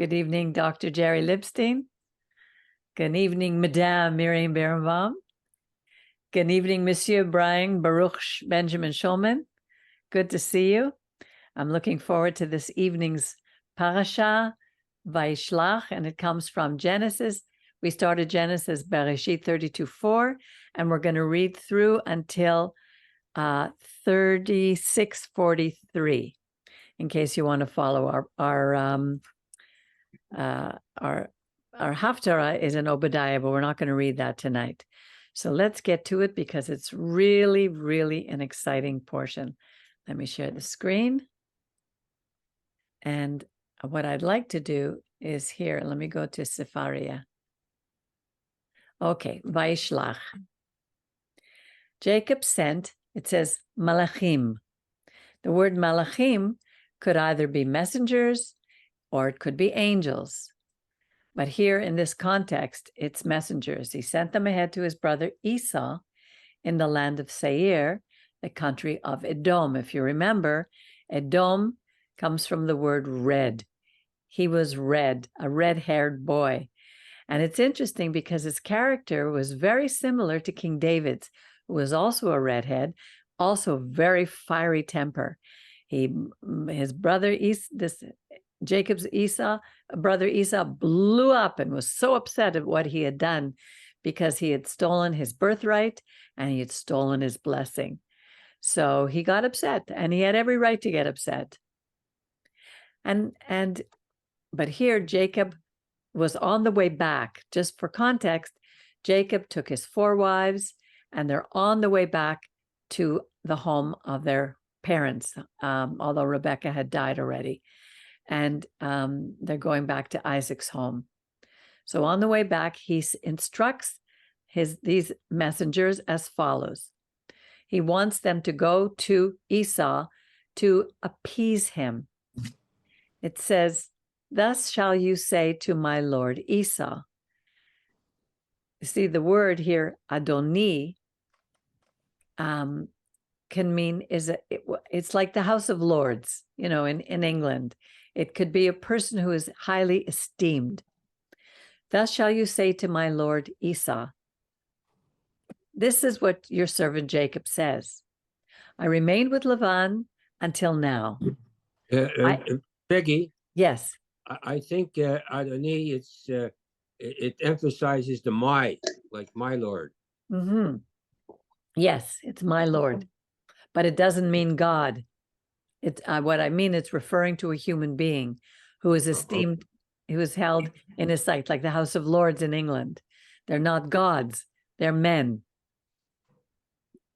Good evening, Dr. Jerry Lipstein. Good evening, Madame Miriam Berenbaum. Good evening, Monsieur Brian Baruch Benjamin Shulman. Good to see you. I'm looking forward to this evening's parasha, Vayishlach, and it comes from Genesis. We started Genesis, Bereshit 32:4, and we're going to read through until 36:43, in case you want to follow our Haftarah is in Obadiah, but we're not going to read that tonight. So let's get to it because it's really, really an exciting portion. Let me share the screen. And what I'd like to do is here, let me go to Sefaria. Okay, Vayishlach. Jacob sent, it says malachim. The word malachim could either be messengers or it could be angels. But here in this context, it's messengers. He sent them ahead to his brother Esau in the land of Shear, the country of Edom. If you remember, Edom comes from the word red. He was red, a red-haired boy. And it's interesting because his character was very similar to King David's, who was also a redhead, also very fiery temper. His brother Jacob's brother Esau blew up and was so upset at what he had done because he had stolen his birthright and he had stolen his blessing. So he got upset, and he had every right to get upset. But here Jacob was on the way back. Just for context, Jacob took his 4 wives, and they're on the way back to the home of their parents, although Rebecca had died already. And they're going back to Isaac's home. So on the way back, he instructs these messengers as follows. He wants them to go to Esau to appease him. It says, "Thus shall you say to my lord Esau." You see, the word here, Adoni, can mean, it's like the House of Lords, in England. It could be a person who is highly esteemed. "Thus shall you say to my lord Esau, this is what your servant Jacob says. I remained with Lavan until now." Peggy? Yes. I think Adoni, it emphasizes the my, like my lord. Mm-hmm. Yes, it's my lord, but it doesn't mean God. What I mean, it's referring to a human being who is esteemed, who is held in his sight, like the House of Lords in England. They're not gods; they're men.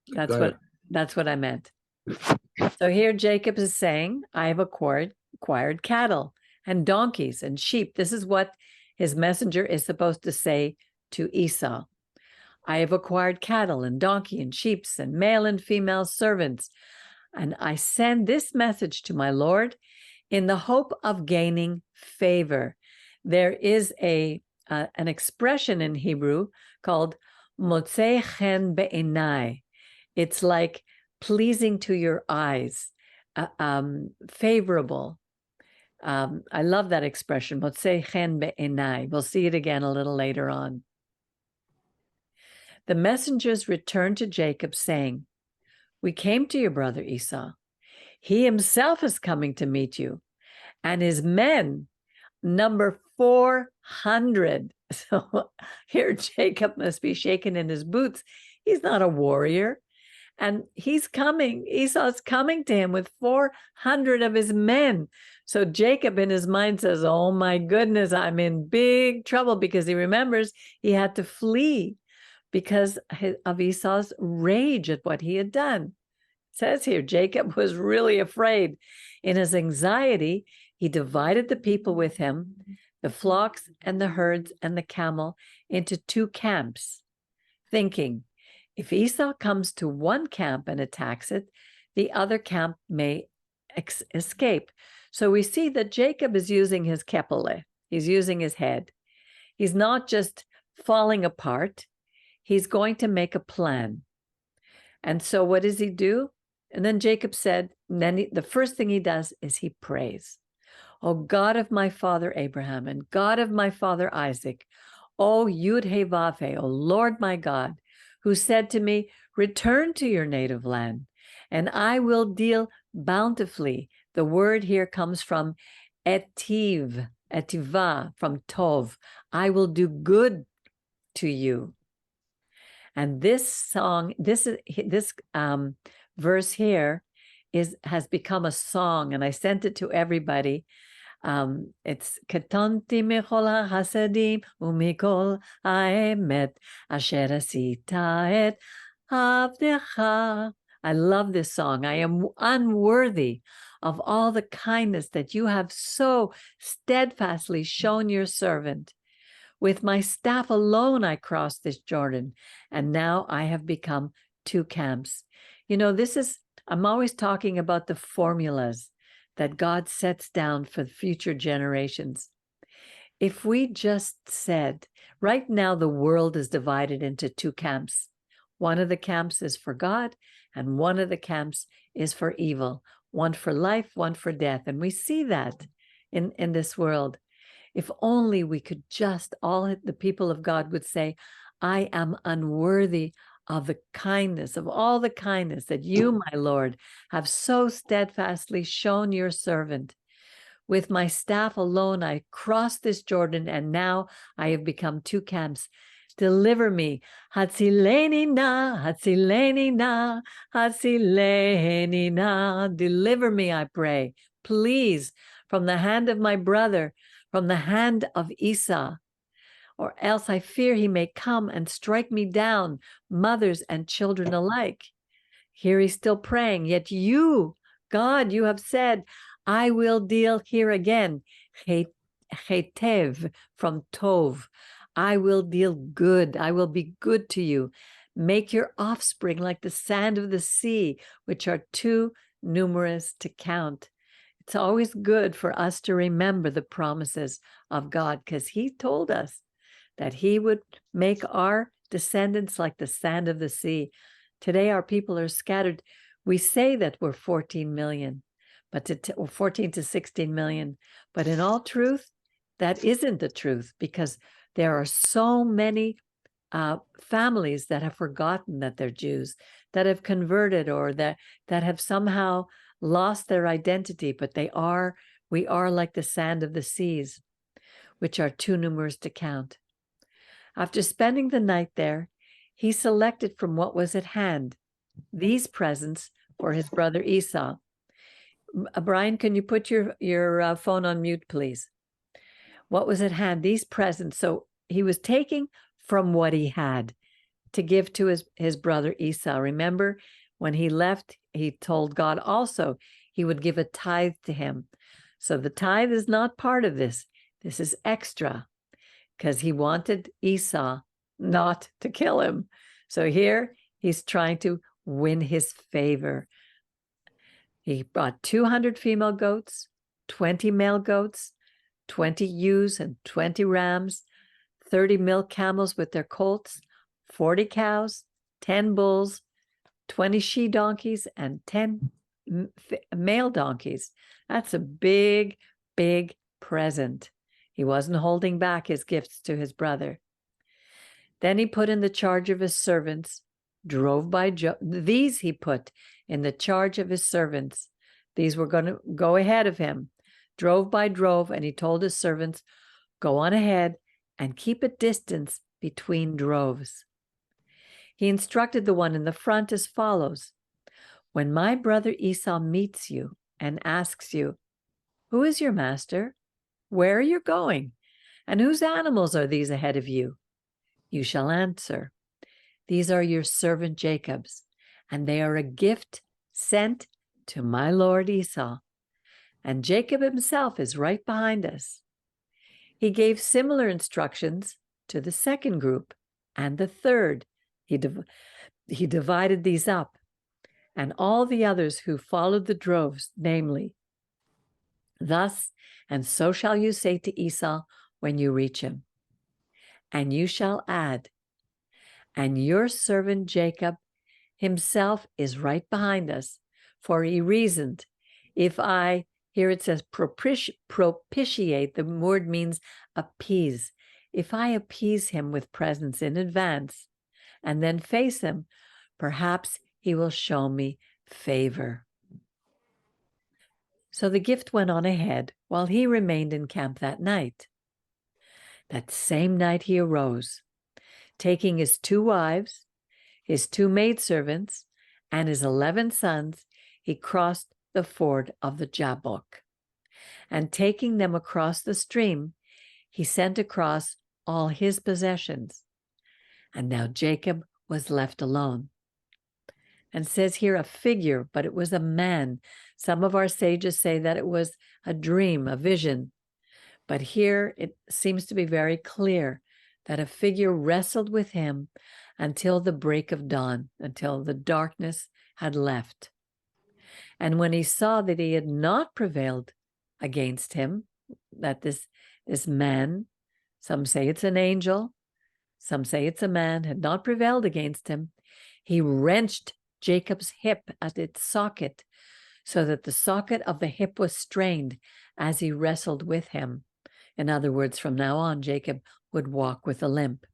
That's what I meant. So here Jacob is saying, "I have acquired cattle and donkeys and sheep." This is what his messenger is supposed to say to Esau. "I have acquired cattle and donkey and sheep and male and female servants. And I send this message to my Lord in the hope of gaining favor." There is an expression in Hebrew called motzei chen be'enai. It's like pleasing to your eyes, favorable. I love that expression, motzei chen be'enai. We'll see it again a little later on. The messengers returned to Jacob saying, "We came to your brother Esau. He himself is coming to meet you, and his men number 400. So here Jacob must be shaken in his boots. He's not a warrior. And he's coming. Esau's coming to him with 400 of his men. So Jacob in his mind says, "Oh my goodness, I'm in big trouble," because he remembers he had to flee because of Esau's rage at what he had done. It says here, Jacob was really afraid. In his anxiety, he divided the people with him, the flocks and the herds and the camel, into 2 camps, thinking, if Esau comes to one camp and attacks it, the other camp may escape. So we see that Jacob is using his kepele. He's using his head. He's not just falling apart. He's going to make a plan. And so what does he do? And then Jacob said, and then the first thing he does is he prays. O God of my father Abraham and God of my father Isaac, O Yud He Vav He, O Lord my God, who said to me, return to your native land, and I will deal bountifully. The word here comes from etiv, etiva, from tov. I will do good to you. And this song, this verse here has become a song, and I sent it to everybody. It's Katonti Michol Hasadim Umikol Haemet Asher Asita Et Avdecha. I love this song. I am unworthy of all the kindness that you have so steadfastly shown your servant. With my staff alone, I crossed this Jordan, and now I have become two camps. You know, I'm always talking about the formulas that God sets down for future generations. If we just said, right now the world is divided into two camps. One of the camps is for God, and one of the camps is for evil. One for life, one for death. And we see that in this world. If only we could all the people of God would say, I am unworthy of the kindness, of all the kindness that you, my Lord, have so steadfastly shown your servant. With my staff alone, I crossed this Jordan, and now I have become two camps. Deliver me. Hatzileni na, hatzileni na, hatzileni na. Deliver me, I pray, please, from the hand of my brother, from the hand of Esau, or else I fear he may come and strike me down, mothers and children alike. Here he's still praying, yet you, God, you have said, I will deal here again, chetev, from tov. I will deal good. I will be good to you. Make your offspring like the sand of the sea, which are too numerous to count. It's always good for us to remember the promises of God, because he told us that he would make our descendants like the sand of the sea. Today, our people are scattered. We say that we're 14 million, or 14 to 16 million. But in all truth, that isn't the truth, because there are so many families that have forgotten that they're Jews, that have converted, or that have somehow lost their identity, but we are like the sand of the seas, which are too numerous to count. After spending the night there, he selected from what was at hand these presents for his brother Esau. Brian, can you put your phone on mute, please? What was at hand? These presents. So he was taking from what he had to give to his brother Esau. Remember, when he left, he told God also he would give a tithe to him. So the tithe is not part of this. This is extra, because he wanted Esau not to kill him. So here he's trying to win his favor. He brought 200 female goats, 20 male goats, 20 ewes and 20 rams, 30 milk camels with their colts, 40 cows, 10 bulls, 20 she donkeys, and 10 male donkeys. That's a big, big present. He wasn't holding back his gifts to his brother. Then he put in the charge of his servants, these he put in the charge of his servants. These were going to go ahead of him, drove by drove, and he told his servants, go on ahead and keep a distance between droves. He instructed the one in the front as follows: when my brother Esau meets you and asks you, who is your master? Where are you going? And whose animals are these ahead of you? You shall answer, these are your servant Jacob's, and they are a gift sent to my lord Esau. And Jacob himself is right behind us. He gave similar instructions to the second group and the third. He divided these up, and all the others who followed the droves, namely, thus, and so shall you say to Esau when you reach him. And you shall add, and your servant Jacob himself is right behind us, for he reasoned, if I Here it says propitiate. The word means appease. If I appease him with presents in advance and then face him, perhaps he will show me favor. So the gift went on ahead while he remained in camp that night. That same night he arose, taking his 2 wives, his 2 maidservants, and his 11 sons, he crossed the ford of the Jabbok. And taking them across the stream, he sent across all his possessions. And now Jacob was left alone. And says here a figure, but it was a man. Some of our sages say that it was a dream, a vision. But here it seems to be very clear that a figure wrestled with him until the break of dawn, until the darkness had left. And when he saw that he had not prevailed against him, that this man, some say it's an angel, some say it's a man, had not prevailed against him, he wrenched Jacob's hip at its socket, so that the socket of the hip was strained as he wrestled with him. In other words, from now on, Jacob would walk with a limp.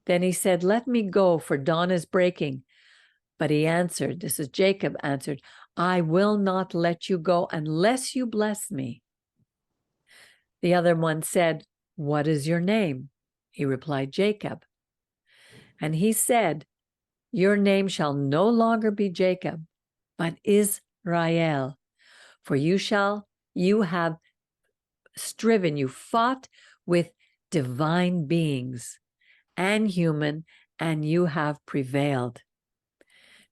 Then he said, "Let me go, for dawn is breaking." But he answered, this is Jacob answered, "I will not let you go unless you bless me." The other one said, "What is your name?" He replied, "Jacob." And he said, "Your name shall no longer be Jacob, but Israel, for you have striven, you fought with divine beings and human, and you have prevailed."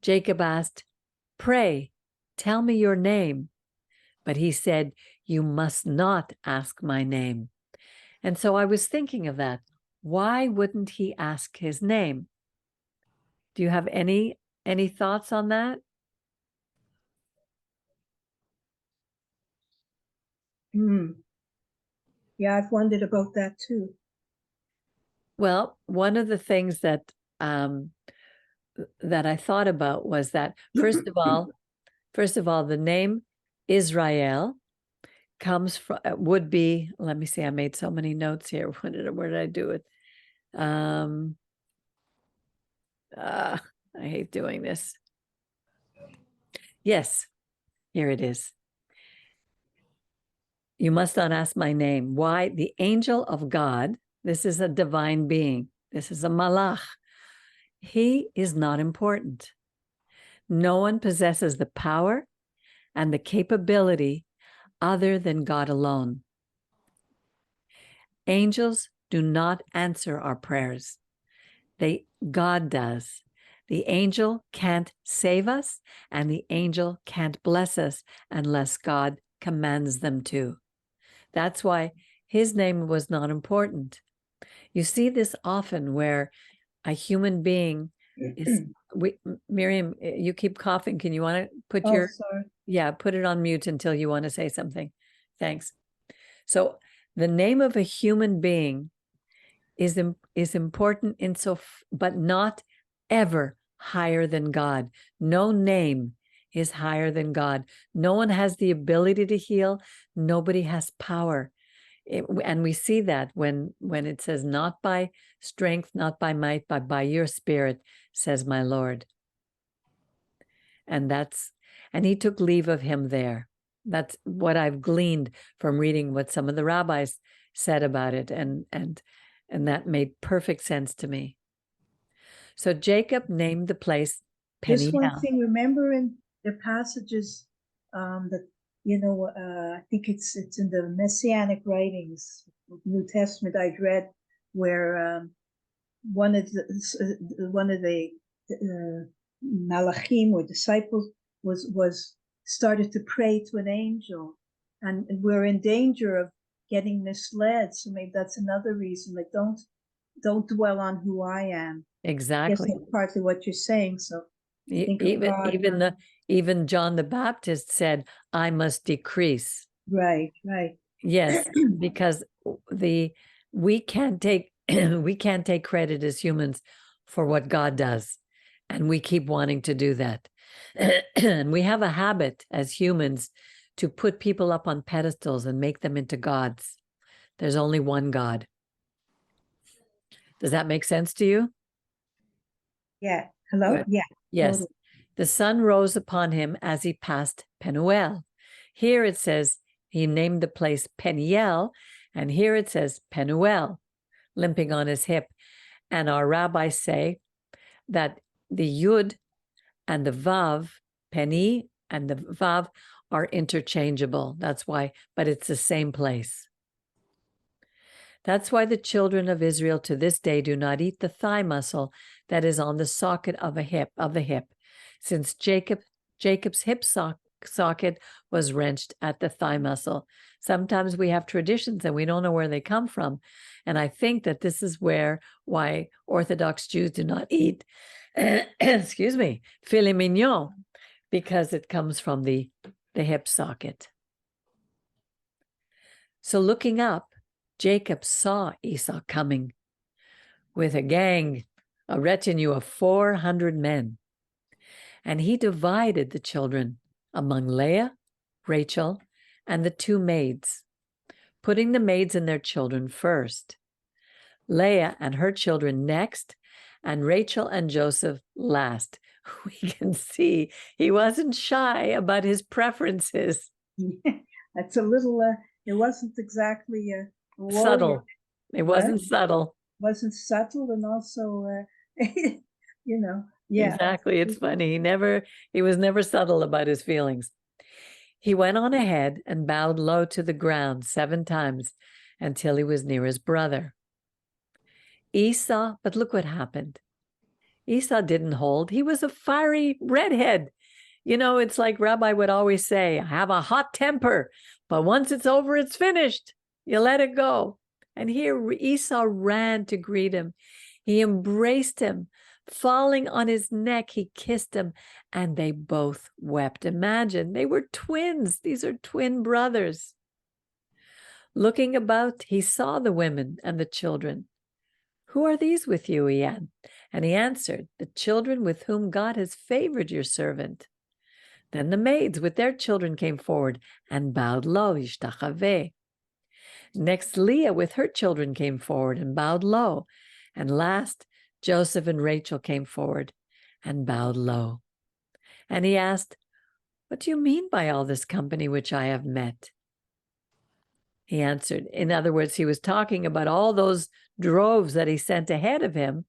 Jacob asked, "Pray, tell me your name." But he said, "You must not ask my name." And so I was thinking of that. Why wouldn't he ask his name? Do you have any thoughts on that? Yeah, I've wondered about that too. Well, one of the things that I thought about was that first of all, the name Israel comes from would be. Let me see. I made so many notes here. Where did I do it? I hate doing this. Yes, here it is. You must not ask my name. Why? The angel of God. This is a divine being. This is a malach. He is not important. No one possesses the power and the capability other than God alone. Angels do not answer our prayers. God does. The angel can't save us, and the angel can't bless us unless God commands them to. That's why his name was not important. You see this often where a human being is, Miriam, you keep coughing. Can you want to put sorry. Put it on mute until you want to say something. Thanks. So the name of a human being is important but not ever higher than God. No name is higher than God. No one has the ability to heal. Nobody has power. And we see that when it says, "Not by strength, not by might, but by your spirit, says my Lord." And he took leave of him there. That's what I've gleaned from reading what some of the rabbis said about it. And that made perfect sense to me. So Jacob named the place Peniel. Just one thing, remember in the passages that, I think it's in the Messianic writings, New Testament, I'd read where one of the malachim or disciples was started to pray to an angel, and we're in danger of getting misled. So maybe that's another reason. Like, don't dwell on who I am. Exactly. I guess that's partly what you're saying. So even John the Baptist said, "I must decrease." Right. Yes, because we can't take credit as humans for what God does, and we keep wanting to do that. And we have a habit as humans to put people up on pedestals and make them into gods. There's only one God. Does that make sense to you? Yeah. Hello? Good. Yeah. Yes. Totally. The sun rose upon him as he passed Penuel. Here it says he named the place Peniel, and here it says Penuel, limping on his hip. And our rabbis say that the Yud and the Vav, Peni and the Vav, are interchangeable. That's why, but it's the same place. That's why the children of Israel to this day do not eat the thigh muscle that is on the socket of the hip, since Jacob's hip socket was wrenched at the thigh muscle. Sometimes we have traditions and we don't know where they come from. And I think that this is why Orthodox Jews do not eat, excuse me, filet mignon, because it comes from the hip socket. So looking up, Jacob saw Esau coming with a gang, a retinue of 400 men. And he divided the children among Leah, Rachel, and the two maids, putting the maids and their children first, Leah and her children next, and Rachel and Joseph last. We can see he wasn't shy about his preferences. That's a little, it wasn't exactly subtle. It wasn't subtle. Wasn't subtle, and also, yeah. Exactly. It's funny. He was never subtle about his feelings. He went on ahead and bowed low to the ground 7 times until he was near his brother. Esau, but look what happened. Esau didn't hold. He was a fiery redhead. It's like Rabbi would always say, have a hot temper, but once it's over, it's finished. You let it go. And here Esau ran to greet him. He embraced him. Falling on his neck, he kissed him, and they both wept. Imagine, they were twins. These are twin brothers. Looking about, he saw the women and the children. Who are these with you, Ian? And he answered, the children with whom God has favored your servant. Then the maids with their children came forward and bowed low, Yishtachaveh. Next, Leah with her children came forward and bowed low. And last, Joseph and Rachel came forward and bowed low. And he asked, what do you mean by all this company which I have met? He answered, in other words, he was talking about all those droves that he sent ahead of him.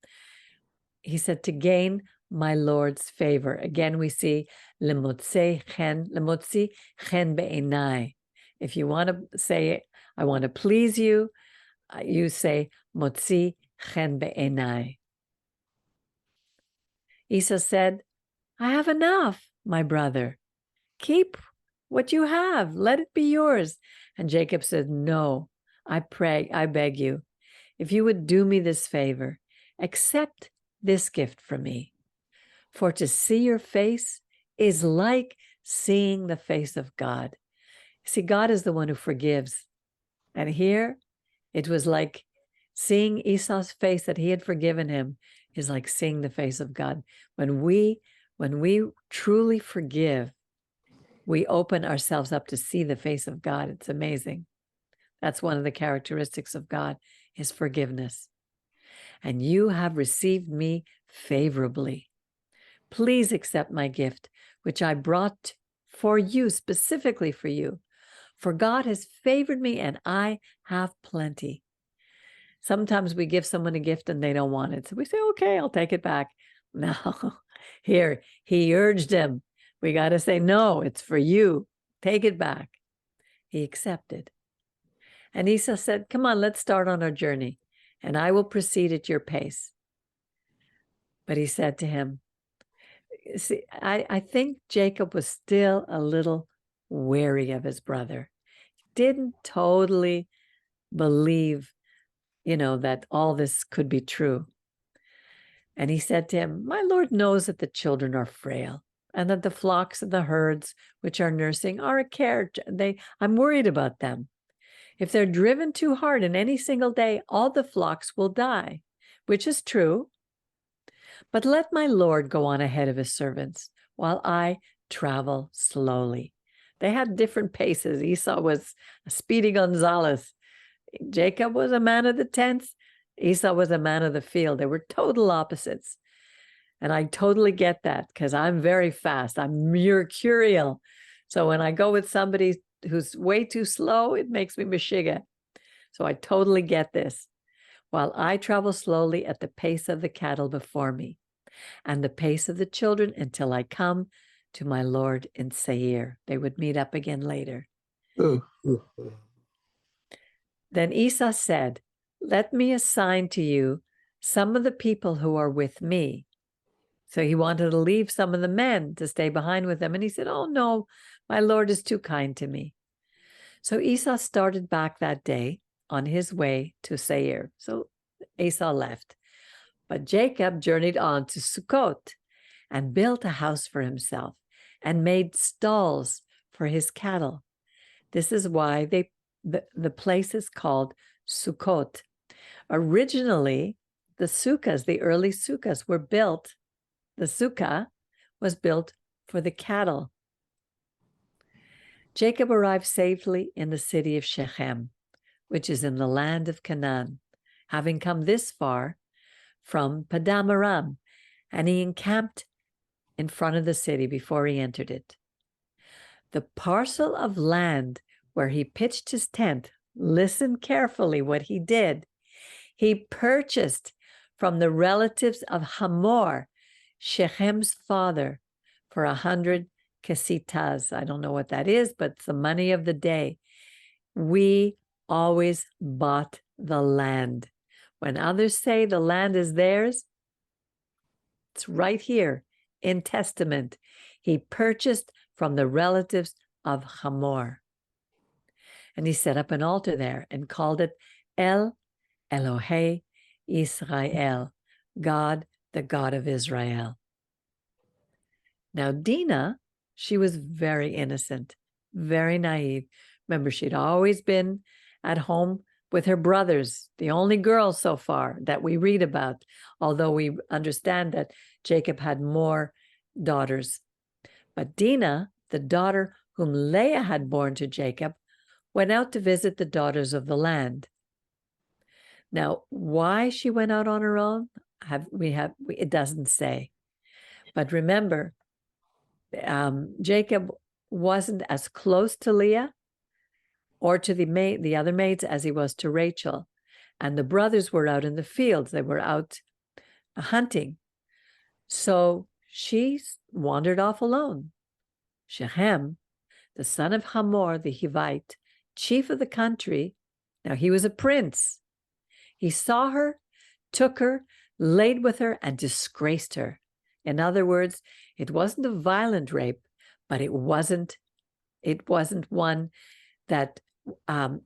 He said, to gain my Lord's favor. Again, we see lemotzi chen be'enai. If you want to say, I want to please you, you say, motzi chen be'enai. Esau said, I have enough, my brother. Keep what you have. Let it be yours. And Jacob said, no, I beg you, if you would do me this favor, accept this gift from me. For to see your face is like seeing the face of God. See, God is the one who forgives. And here, it was like seeing Esau's face that he had forgiven him is like seeing the face of God. When we truly forgive, we open ourselves up to see the face of God. It's amazing. That's one of the characteristics of God, is forgiveness. And you have received me favorably. Please accept my gift, which I brought for you, specifically for you. For God has favored me and I have plenty. Sometimes we give someone a gift and they don't want it. So we say, okay, I'll take it back. No, here, he urged him. We got to say, no, it's for you. Take it back. He accepted. And Esau said, come on, let's start on our journey, and I will proceed at your pace. But he said to him, see, I think Jacob was still a little wary of his brother. Didn't totally believe, that all this could be true. And he said to him, my Lord knows that the children are frail, and that the flocks and the herds which are nursing are a care. I'm worried about them. If they're driven too hard in any single day, all the flocks will die, which is true. But let my Lord go on ahead of his servants while I travel slowly. They had different paces. Esau was a Speedy Gonzalez. Jacob was a man of the tents. Esau was a man of the field. They were total opposites. And I totally get that because I'm very fast. I'm mercurial. So when I go with somebody who's way too slow, it makes me meshiga. So I totally get this. While I travel slowly at the pace of the cattle before me, and the pace of the children until I come to my Lord in Shear. They would meet up again later. Then Esau said, let me assign to you some of the people who are with me. So he wanted to leave some of the men to stay behind with him. And he said, oh no, my Lord is too kind to me. So Esau started back that day on his way to Shear. So Esau left. But Jacob journeyed on to Sukkot and built a house for himself and made stalls for his cattle. This is why the place is called Sukkot. Originally, the sukkahs, the early sukkahs were built, the sukkah was built for the cattle. Jacob arrived safely in the city of Shechem, which is in the land of Canaan, having come this far from Padam Aram, and he encamped in front of the city before he entered it. The parcel of land where he pitched his tent, listen carefully what he did. He purchased from the relatives of Hamor, Shechem's father, for 100 kesitas. I don't know what that is, but it's the money of the day. We always bought the land. When others say the land is theirs, it's right here in Testament. He purchased from the relatives of Hamor. And he set up an altar there and called it El Elohei Israel, God, the God of Israel. Now, Dinah, she was very innocent, very naive. Remember, she'd always been at home with her brothers, the only girl so far that we read about, although we understand that Jacob had more daughters. But Dinah, the daughter whom Leah had borne to Jacob, went out to visit the daughters of the land. Now, why she went out on her own, it doesn't say. But remember, Jacob wasn't as close to Leah or to the other maids as he was to Rachel. And the brothers were out in the fields. They were out hunting. So she wandered off alone. Shechem, the son of Hamor, the Hivite, chief of the country, now he was a prince. He saw her, took her, laid with her, and disgraced her. In other words, it wasn't a violent rape, but it wasn't one that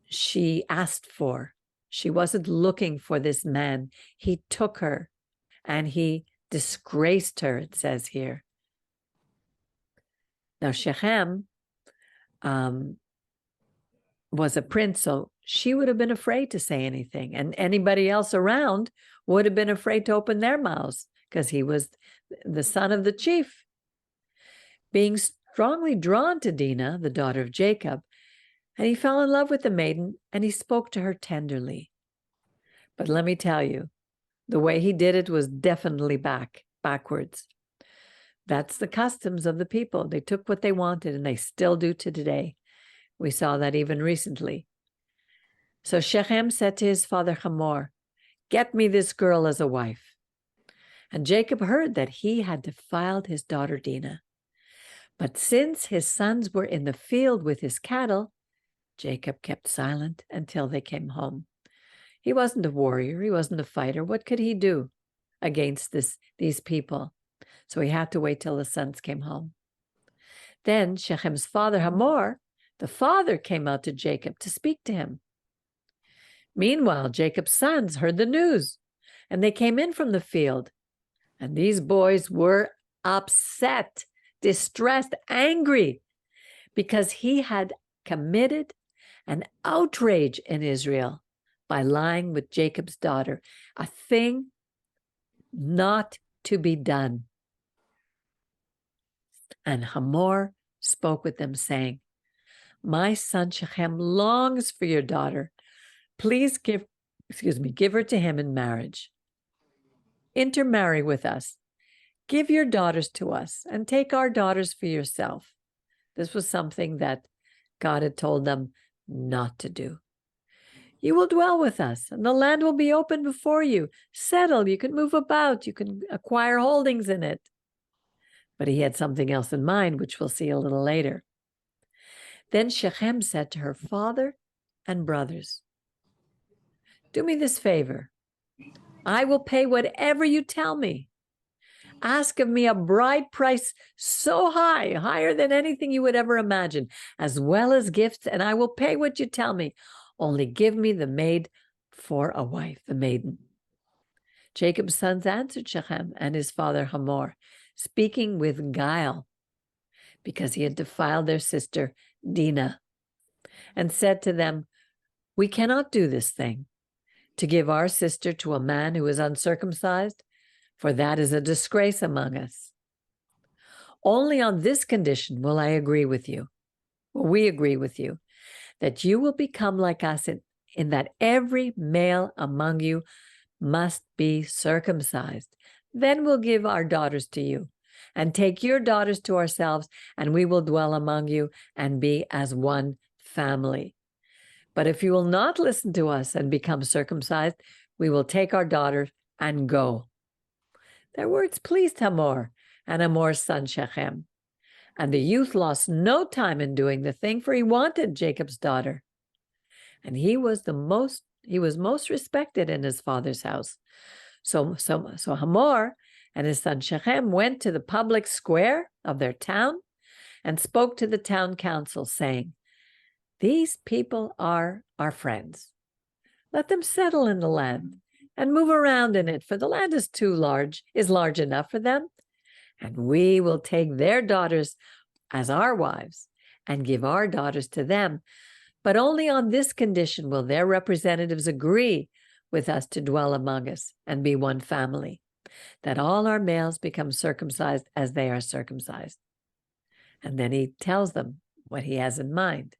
she asked for. She wasn't looking for this man. He took her and he disgraced her, it says here. Now, Shechem was a prince, so she would have been afraid to say anything. And anybody else around would have been afraid to open their mouths because he was the son of the chief. Being strongly drawn to Dinah, the daughter of Jacob, and he fell in love with the maiden and he spoke to her tenderly. But let me tell you, the way he did it was definitely backwards. That's the customs of the people. They took what they wanted and they still do to today. We saw that even recently. So Shechem said to his father Hamor, "Get me this girl as a wife." And Jacob heard that he had defiled his daughter Dinah. But since his sons were in the field with his cattle, Jacob kept silent until they came home. He wasn't a warrior. He wasn't a fighter. What could he do against these people? So he had to wait till the sons came home. Then Shechem's father Hamor, the father, came out to Jacob to speak to him. Meanwhile, Jacob's sons heard the news, and they came in from the field. And these boys were upset, distressed, angry, because he had committed an outrage in Israel by lying with Jacob's daughter, a thing not to be done. And Hamor spoke with them, saying, my son Shechem longs for your daughter. Please give her to him in marriage. Intermarry with us. Give your daughters to us and take our daughters for yourself. This was something that God had told them not to do. You will dwell with us, and the land will be open before you. Settle, you can move about, you can acquire holdings in it. But he had something else in mind, which we'll see a little later. Then Shechem said to her father and brothers, do me this favor. I will pay whatever you tell me. Ask of me a bride price so high, higher than anything you would ever imagine, as well as gifts, and I will pay what you tell me. Only give me the maid for a wife, the maiden. Jacob's sons answered Shechem and his father Hamor, speaking with guile, because he had defiled their sister Dinah, and said to them, we cannot do this thing, to give our sister to a man who is uncircumcised, for that is a disgrace among us. Only on this condition will I agree with you. We agree with you, that you will become like us in that every male among you must be circumcised. Then we'll give our daughters to you, and take your daughters to ourselves, and we will dwell among you and be as one family. But if you will not listen to us and become circumcised, we will take our daughters and go. Their words pleased Hamor and Hamor's son Shechem. And the youth lost no time in doing the thing, for he wanted Jacob's daughter. And he was most respected in his father's house. So Hamor and his son Shechem went to the public square of their town and spoke to the town council, saying, these people are our friends. Let them settle in the land and move around in it, for the land is large enough for them. And we will take their daughters as our wives and give our daughters to them. But only on this condition will their representatives agree with us to dwell among us and be one family, that all our males become circumcised as they are circumcised. And then he tells them what he has in mind.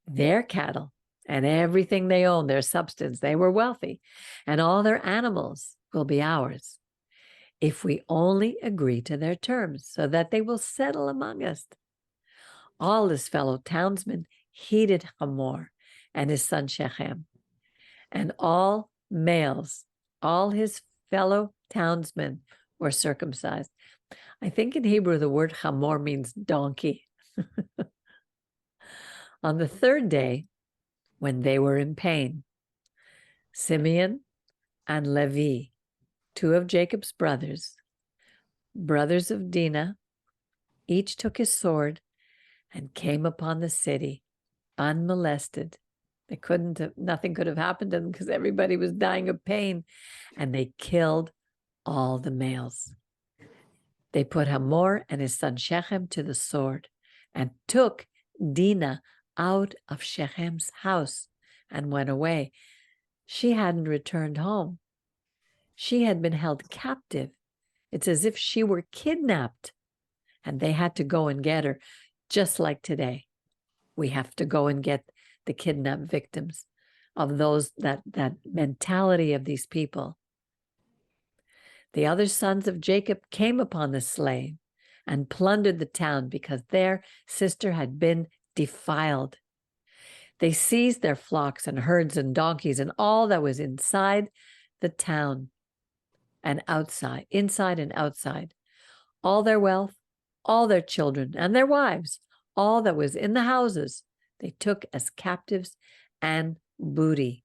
Their cattle and everything they own, their substance, they were wealthy, and all their animals will be ours, if we only agree to their terms, so that they will settle among us. All his fellow townsmen heeded Hamor and his son Shechem, and all males, all his fellow townsmen were circumcised. I think in Hebrew the word Hamor means donkey. On the third day, when they were in pain, Simeon and Levi, two of Jacob's brothers of Dinah, each took his sword and came upon the city unmolested. Nothing could have happened to them because everybody was dying of pain, and they killed all the males. They put Hamor and his son Shechem to the sword and took Dinah out of Shechem's house and went away. She hadn't returned home. She had been held captive. It's as if she were kidnapped, and they had to go and get her, just like today. We have to go and get the kidnapped victims of that mentality of these people. The other sons of Jacob came upon the slain and plundered the town because their sister had been defiled. They seized their flocks and herds and donkeys and all that was inside the town and outside, inside and outside, all their wealth, all their children and their wives, all that was in the houses, they took as captives and booty.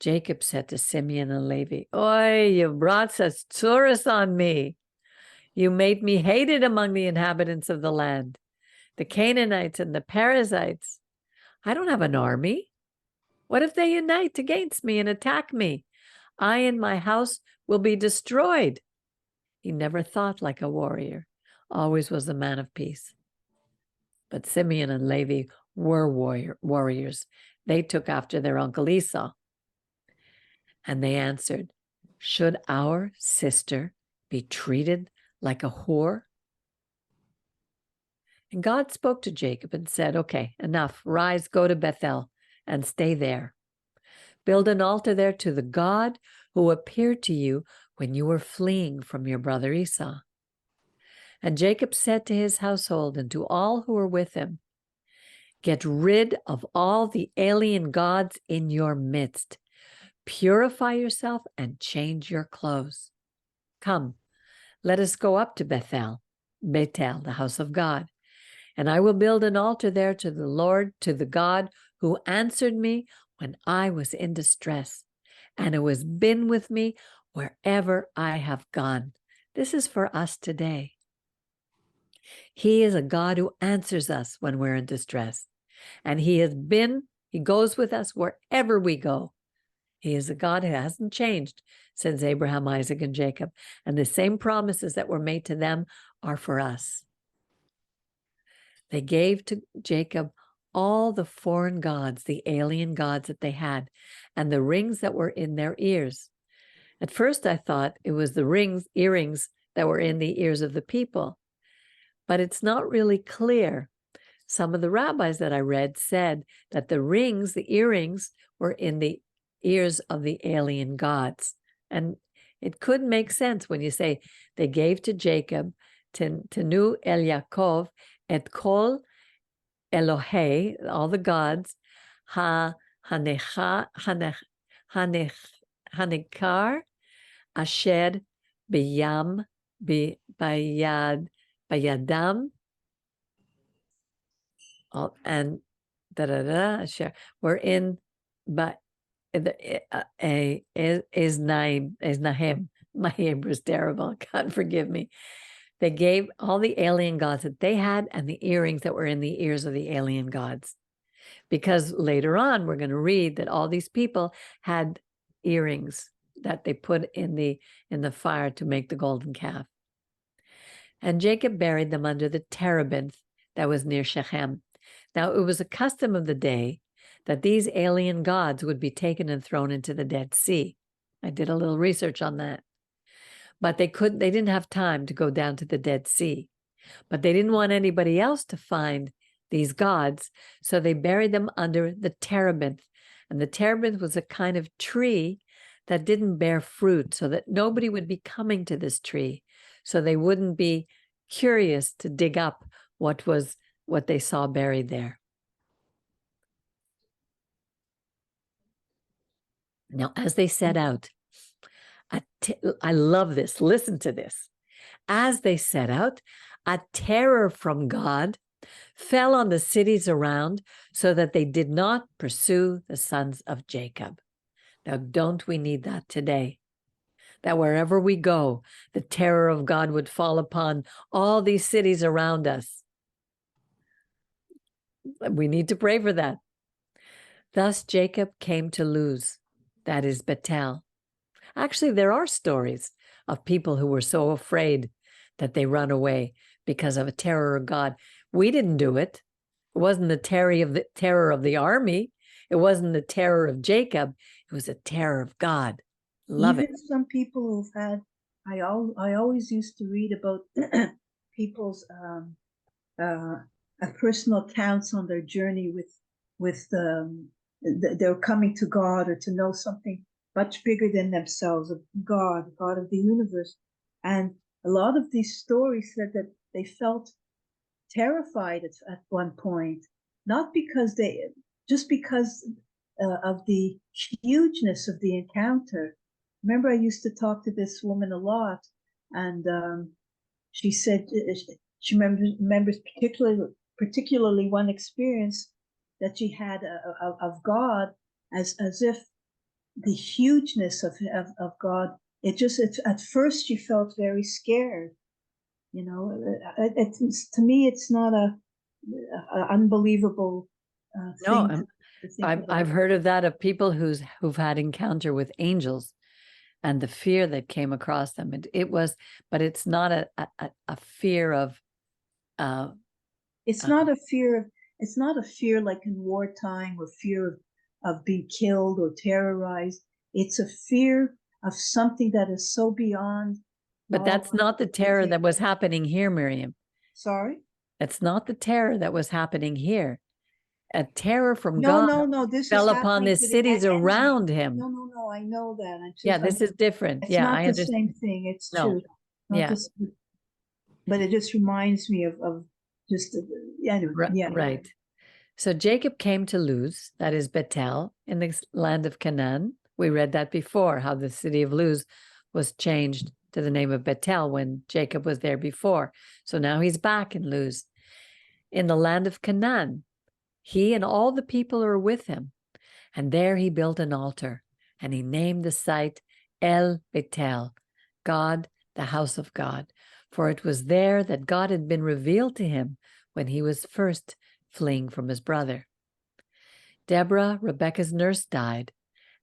Jacob said to Simeon and Levi, "Oi, you brought such tourists on me. You made me hated among the inhabitants of the land, the Canaanites and the Perizzites. I don't have an army. What if they unite against me and attack me? I and my house will be destroyed." He never thought like a warrior, always was a man of peace. But Simeon and Levi were warriors. They took after their uncle Esau. And they answered, "Should our sister be treated like a whore?" And God spoke to Jacob and said, okay, enough. Rise, go to Bethel and stay there. Build an altar there to the God who appeared to you when you were fleeing from your brother Esau. And Jacob said to his household and to all who were with him, get rid of all the alien gods in your midst. Purify yourself and change your clothes. Come, let us go up to Bethel, the house of God. And I will build an altar there to the Lord, to the God who answered me when I was in distress, and who has been with me wherever I have gone. This is for us today. He is a God who answers us when we're in distress. And he goes with us wherever we go. He is a God who hasn't changed since Abraham, Isaac, and Jacob. And the same promises that were made to them are for us. They gave to Jacob all the foreign gods, the alien gods that they had, and the rings that were in their ears. At first, I thought it was the earrings that were in the ears of the people, but it's not really clear. Some of the rabbis that I read said that the earrings were in the ears of the alien gods. And it could make sense when you say they gave to Jacob, Tenu El Yaakov, et kol Elohei, all the gods, Hanekar, Asher Biyam, Bayadam, and Asher. We're in, but is Nahem. My Hebrew is terrible. God forgive me. They gave all the alien gods that they had and the earrings that were in the ears of the alien gods. Because later on, we're going to read that all these people had earrings that they put in the fire to make the golden calf. And Jacob buried them under the terebinth that was near Shechem. Now, it was a custom of the day that these alien gods would be taken and thrown into the Dead Sea. I did a little research on that. But they didn't have time to go down to the Dead Sea. But they didn't want anybody else to find these gods, so they buried them under the terebinth. And the terebinth was a kind of tree that didn't bear fruit, so that nobody would be coming to this tree, so they wouldn't be curious to dig up what they saw buried there. Now, as they set out, I love this. Listen to this. As they set out, a terror from God fell on the cities around so that they did not pursue the sons of Jacob. Now, don't we need that today? That wherever we go, the terror of God would fall upon all these cities around us. We need to pray for that. Thus, Jacob came to Luz, that is Bethel. Actually, there are stories of people who were so afraid that they run away because of a terror of God. We didn't do it. It wasn't the terror of the army. It wasn't the terror of Jacob. It was a terror of God. Love it. Even some people who've had, I always used to read about people's personal accounts on their journey with they're coming to God or to know something much bigger than themselves, of God of the universe. And a lot of these stories said that they felt terrified at one point, not because just because of the hugeness of the encounter. Remember, I used to talk to this woman a lot, and she said she remembers particularly one experience that she had of God, as if the hugeness of God. At first she felt very scared. You know, to me, it's not a unbelievable thing. No, I've heard of that, of people who've had encounter with angels, and the fear that came across them. But it's not a fear of. It's not a fear like in wartime, or fear of being killed or terrorized. It's a fear of something that is so beyond. But that's not the terror that was happening here, Miriam. Sorry? It's not the terror that was happening here. A terror from No, God no, this fell is upon happening the to the cities enemy. around him. No, I know that. Yeah, this is different. It's Yeah, not I the understand. same thing. It's No. true. Not Yeah. this, but it just reminds me of just anyway. Yeah. Right. So Jacob came to Luz, that is Bethel, in the land of Canaan. We read that before, how the city of Luz was changed to the name of Bethel when Jacob was there before. So now he's back in Luz, in the land of Canaan. He and all the people are with him. And there he built an altar, and he named the site El Bethel, God, the house of God, for it was there that God had been revealed to him when he was first fleeing from his brother. Deborah, Rebekah's nurse, died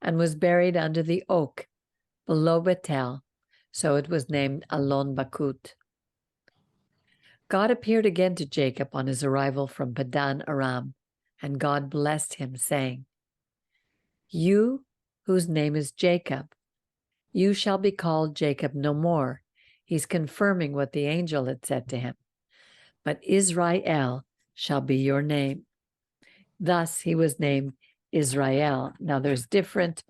and was buried under the oak below Bethel, so it was named Alon Bakut. God appeared again to Jacob on his arrival from Padan Aram, and God blessed him, saying, "You, whose name is Jacob, you shall be called Jacob no more." He's confirming what the angel had said to him. "But Israel shall be your name." Thus he was named Israel. Now there's different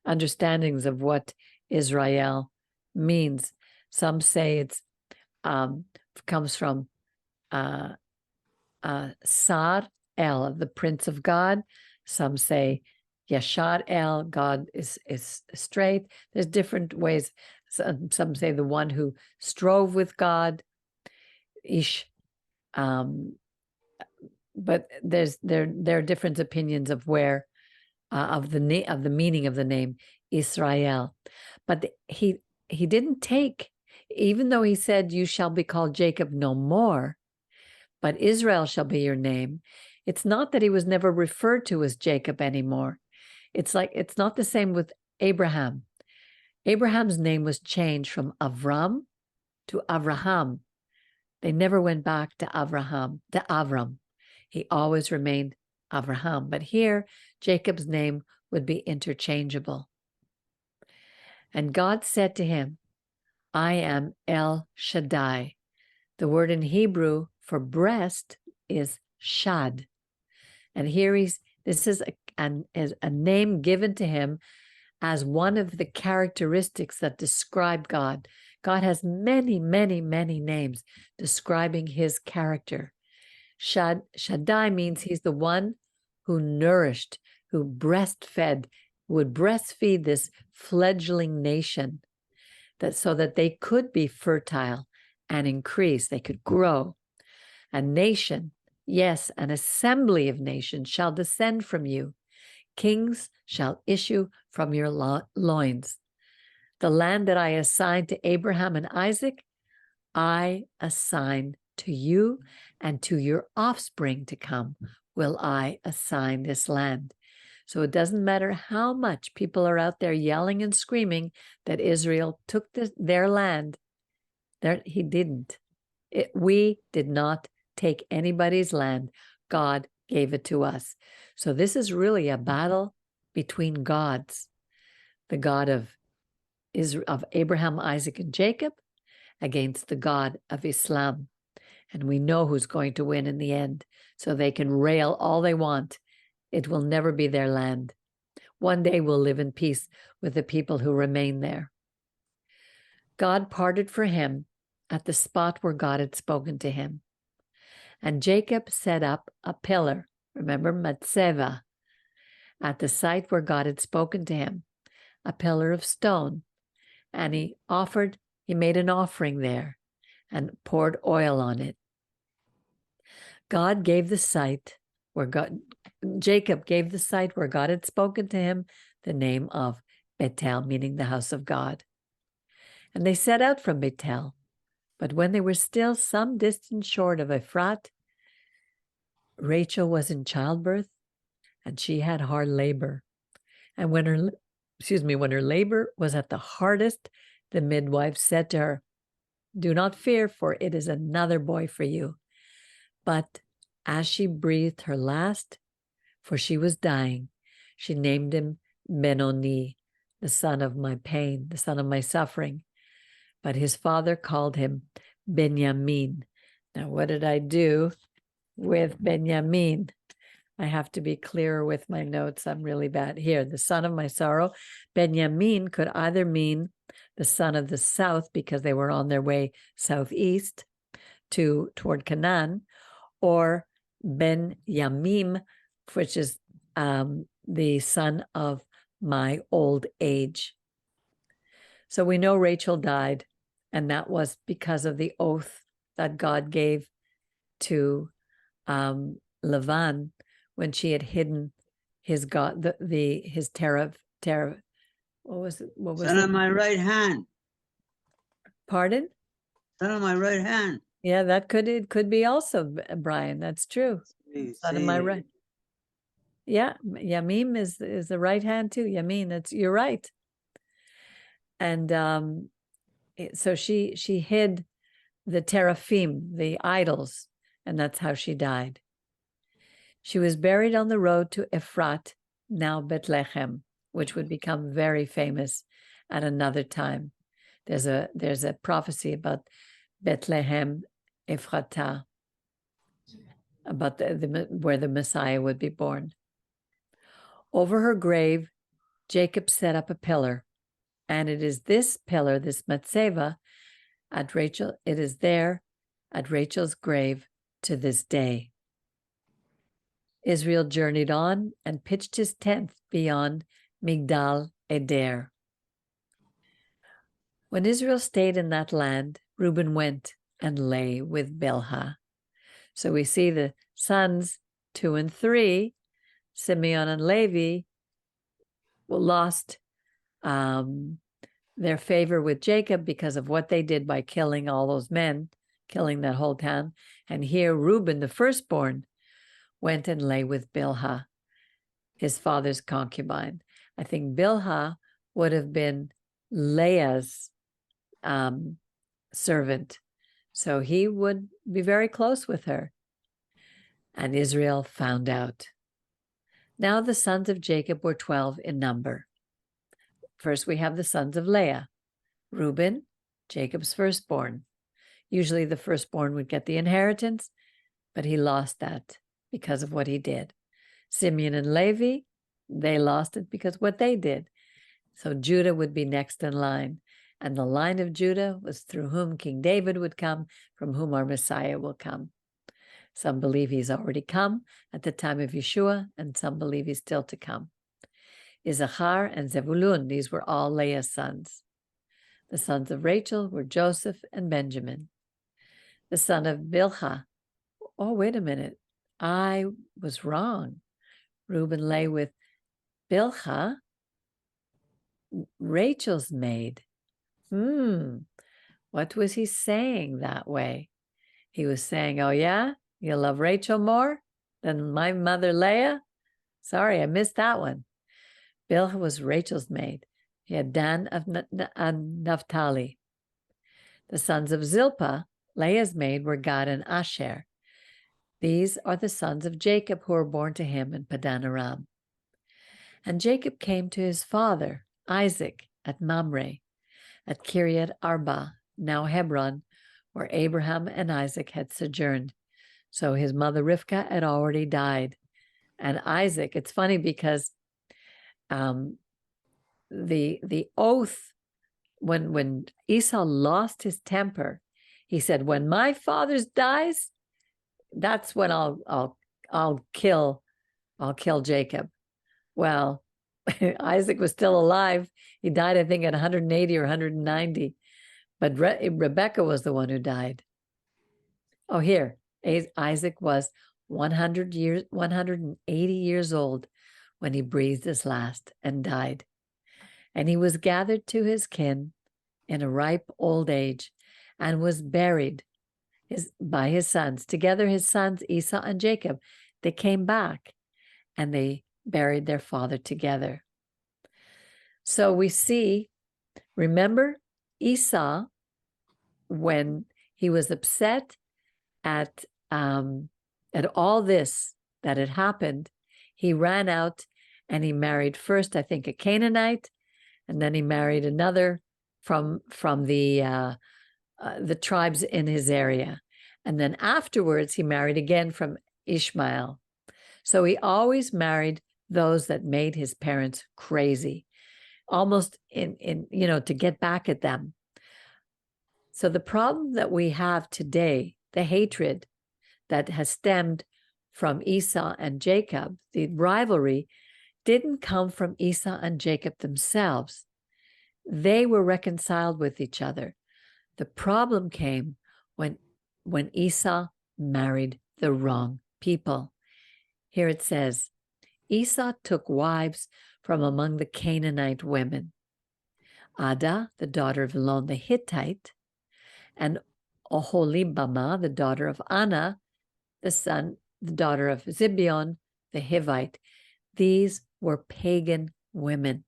understandings of what Israel means. Some say it's comes from Sar El, the Prince of God. Some say Yashar El, God is straight. There's different ways. Some say the one who strove with God. Ish. But there are different opinions of where of the meaning of the name Israel. But he didn't take, even though he said, "You shall be called Jacob no more, but Israel shall be your name." It's not that he was never referred to as Jacob anymore. It's not the same with Abraham. Abraham's name was changed from Avram to Avraham. They never went back to Avram. He always remained Avraham. But here, Jacob's name would be interchangeable. And God said to him, "I am El Shaddai." The word in Hebrew for breast is Shad. And here this is a name given to him as one of the characteristics that describe God. God has many, many, many names describing his character. Shaddai means he's the one who nourished, who breastfed, would breastfeed this fledgling nation, so that they could be fertile and increase, they could grow. A nation, yes, an assembly of nations shall descend from you. Kings shall issue from your loins. The land that I assigned to Abraham and Isaac, I assign to you, and to your offspring to come will I assign this land. So it doesn't matter how much people are out there yelling and screaming that Israel took their land. He didn't. We did not take anybody's land. God gave it to us. So this is really a battle between gods. The God of Abraham, Isaac, and Jacob against the God of Islam. And we know who's going to win in the end. So they can rail all they want. It will never be their land. One day we'll live in peace with the people who remain there. God parted for him at the spot where God had spoken to him. And Jacob set up a pillar, remember, Matseva, at the site where God had spoken to him, a pillar of stone. And he made an offering there and poured oil on it. Jacob gave the site where God had spoken to him the name of Bethel, meaning the house of God. And they set out from Bethel. But when they were still some distance short of Ephrat, Rachel was in childbirth, and she had hard labor. And when her labor was at the hardest, the midwife said to her, "Do not fear, for it is another boy for you." But as she breathed her last, for she was dying, she named him Benoni, the son of my pain, the son of my suffering. But his father called him Benjamin, Now, what did I do with Benjamin? I have to be clearer with my notes. I'm really bad. Here, the son of my sorrow. Benjamin could either mean the son of the south because they were on their way southeast toward Canaan, or Ben Yamim, which is the son of my old age. So we know Rachel died, and that was because of the oath that God gave to Lavan when she had hidden his God, his Terah. What was it? What was Son it? of my right hand. Pardon? Son of my right hand. Yeah, it could be also, Brian. That's true. Son of my right. Yeah, Yamim is the right hand too. Yamin, you're right. And so she hid the teraphim, the idols, and that's how she died. She was buried on the road to Ephrat, now Bethlehem, which would become very famous at another time. There's a prophecy about Bethlehem, Ephrata, about where the Messiah would be born. Over her grave, Jacob set up a pillar, and it is this pillar, this matzeva, it is there at Rachel's grave to this day. Israel journeyed on and pitched his tent beyond Migdal Eder. When Israel stayed in that land, Reuben went and lay with Bilhah. So we see the sons 2 and 3, Simeon and Levi, lost their favor with Jacob because of what they did by killing all those men, killing that whole town. And here Reuben, the firstborn, went and lay with Bilhah, his father's concubine. I think Bilhah would have been Leah's servant. So he would be very close with her. And Israel found out. Now the sons of Jacob were 12 in number. First, we have the sons of Leah. Reuben, Jacob's firstborn. Usually the firstborn would get the inheritance, but he lost that because of what he did. Simeon and Levi, they lost it because what they did. So Judah would be next in line. And the line of Judah was through whom King David would come, from whom our Messiah will come. Some believe he's already come at the time of Yeshua, and some believe he's still to come. Issachar and Zebulun, these were all Leah's sons. The sons of Rachel were Joseph and Benjamin. The son of Bilhah, oh, wait a minute, I was wrong. Reuben lay with Bilhah, Rachel's maid. What was he saying that way? He was saying, oh yeah, you love Rachel more than my mother Leah? Sorry, I missed that one. Bilhah was Rachel's maid. He had Dan of Naphtali. The sons of Zilpah, Leah's maid, were Gad and Asher. These are the sons of Jacob who were born to him in Padan Aram. And Jacob came to his father, Isaac, at Mamre, at Kiryat Arba, now Hebron, where Abraham and Isaac had sojourned. So his mother Rivkah had already died. And Isaac, it's funny because the oath, when Esau lost his temper, he said, when my father dies, that's when I'll kill Jacob. Well, Isaac was still alive. He died, I think, at 180 or 190. But Rebecca was the one who died. Oh, here, Isaac was 180 years old when he breathed his last and died. And he was gathered to his kin in a ripe old age and was buried by his sons. Together, his sons, Esau and Jacob, they came back and they buried their father together. So we see, remember Esau, when he was upset at all this that had happened, he ran out and he married first, I think, a Canaanite, and then he married another from the tribes in his area. And then afterwards, he married again from Ishmael. So he always married those that made his parents crazy, almost to get back at them. So the problem that we have today, the hatred that has stemmed from Esau and Jacob, the rivalry, didn't come from Esau and Jacob themselves. They were reconciled with each other. The problem came when Esau married the wrong people. Here it says, Esau took wives from among the Canaanite women. Ada, the daughter of Elon the Hittite, and Oholibamah, the daughter of Anna, the daughter of Zibeon, the Hivite. These were pagan women.